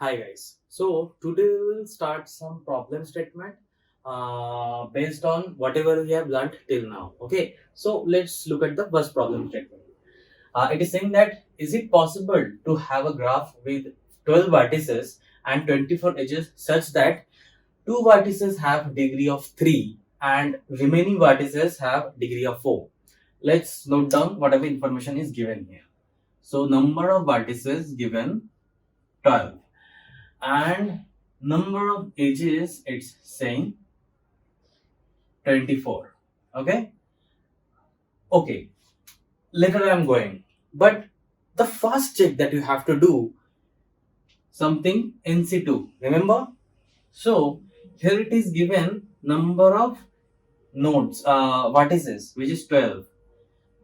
Hi guys. So today we will start some problem statement based on whatever we have learned till now. Okay. So let's look at the first problem statement. It is saying that is it possible to have a graph with 12 vertices and 24 edges such that two vertices have degree of 3 and remaining vertices have degree of 4. Let's note down whatever information is given here. So number of vertices given 12 and number of edges it's saying 24. Okay, later I'm going, but the first check that you have to do something NC2, remember. So here it is given number of nodes vertices, which is 12.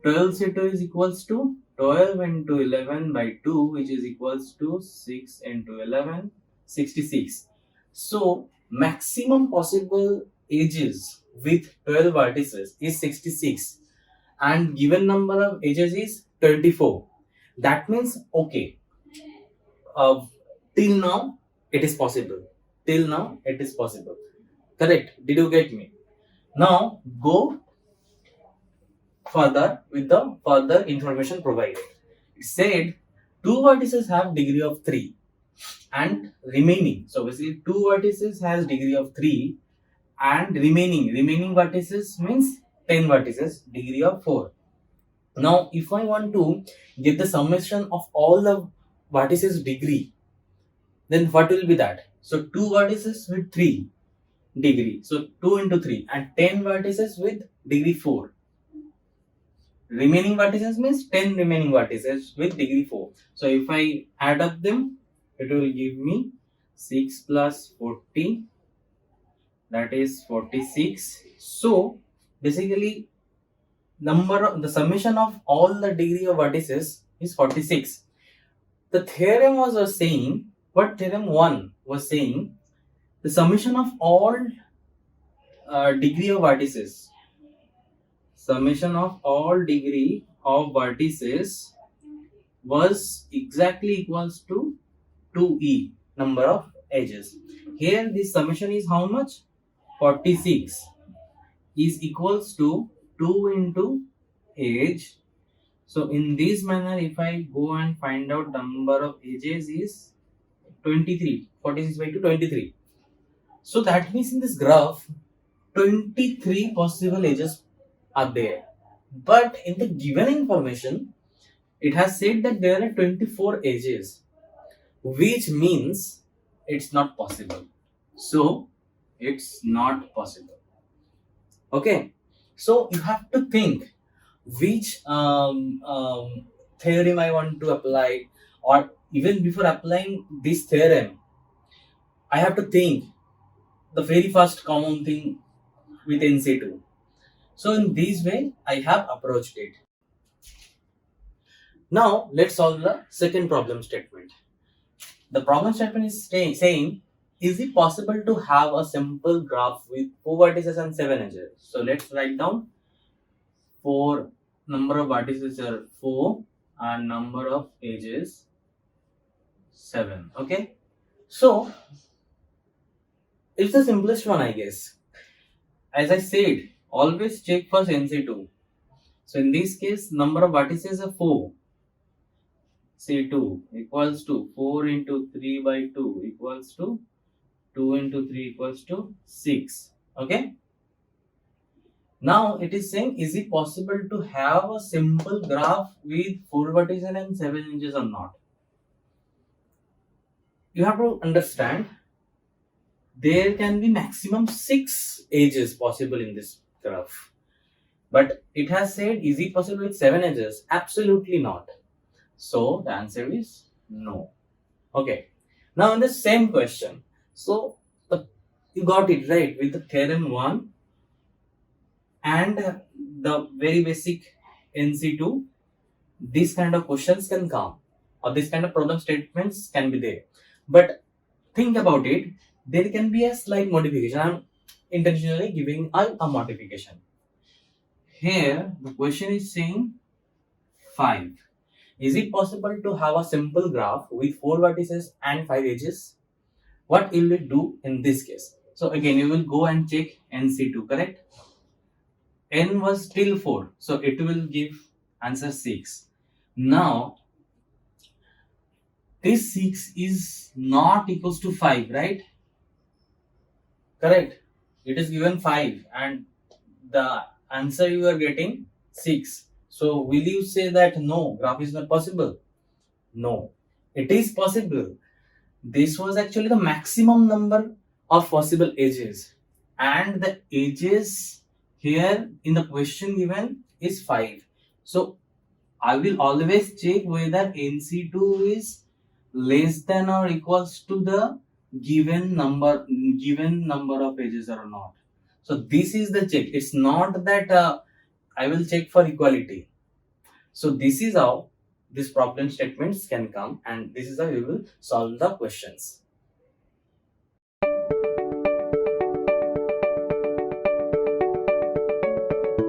12 C2 is equals to 12 into 11 by 2, which is equals to 6 into 11, 66. So maximum possible edges with 12 vertices is 66 and given number of edges is 24. That means okay, uh, till now it is possible. Till now it is possible. Correct? Did you get me? Now go further with the further information provided. It said two vertices have degree of 3 and remaining. So basically two vertices has degree of 3 and remaining vertices means 10 vertices degree of 4. Now if I want to get the summation of all the vertices degree, then what will be that? So 2 vertices with 3 degree. So 2 into 3 and 10 vertices with degree 4. Remaining vertices means 10 remaining vertices with degree 4. So if I add up them, it will give me 6 plus 40, that is 46. So basically the summation of all the degree of vertices is 46. The theorem was saying, what theorem 1 was saying, the summation of all degree of vertices, summation of all degree of vertices was exactly equals to 2e number of edges. Here this summation is how much? 46 is equals to 2 into edge. So in this manner, if I go and find out number of edges is 23, 46 by 2, 23. So that means in this graph 23 possible edges are there, but in the given information it has said that there are 24 edges, which means it's not possible. So it's not possible. Okay, so you have to think which theorem I want to apply, or even before applying this theorem I have to think the very first common thing with NC2. So in this way I have approached it. Now let's solve the second problem statement. The problem statement is saying, is it possible to have a simple graph with 4 vertices and 7 edges? So let's write down 4, number of vertices are 4 and number of edges 7. Okay, so it's the simplest one, I guess. As I said, always check first NC2. So in this case, number of vertices are 4. C2 equals to 4 into 3 by 2 equals to 2 into 3 equals to 6. Okay. Now it is saying, is it possible to have a simple graph with 4 vertices and 7 edges or not? You have to understand there can be maximum 6 edges possible in this graph. But it has said, is it possible with 7 edges? Absolutely not. So the answer is no. Okay. Now in the same question, so you got it right with the theorem 1 and the very basic NC2. These kind of questions can come, or this kind of problem statements can be there. But think about it, there can be a slight modification. I'm intentionally giving a modification. Here the question is saying 5. Is it possible to have a simple graph with 4 vertices and 5 edges? What will it do in this case? So again, you will go and check NC2, correct? N was still 4, so it will give answer 6. Now, this 6 is not equals to 5, right? Correct. It is given 5 and the answer you are getting 6. So will you say that no, graph is not possible? No, it is possible. This was actually the maximum number of possible edges, and the edges here in the question given is 5. So I will always check whether NC2 is less than or equals to the given number of edges or not. So this is the check. It's not that I will check for equality. So this is how these problem statements can come, and this is how we will solve the questions.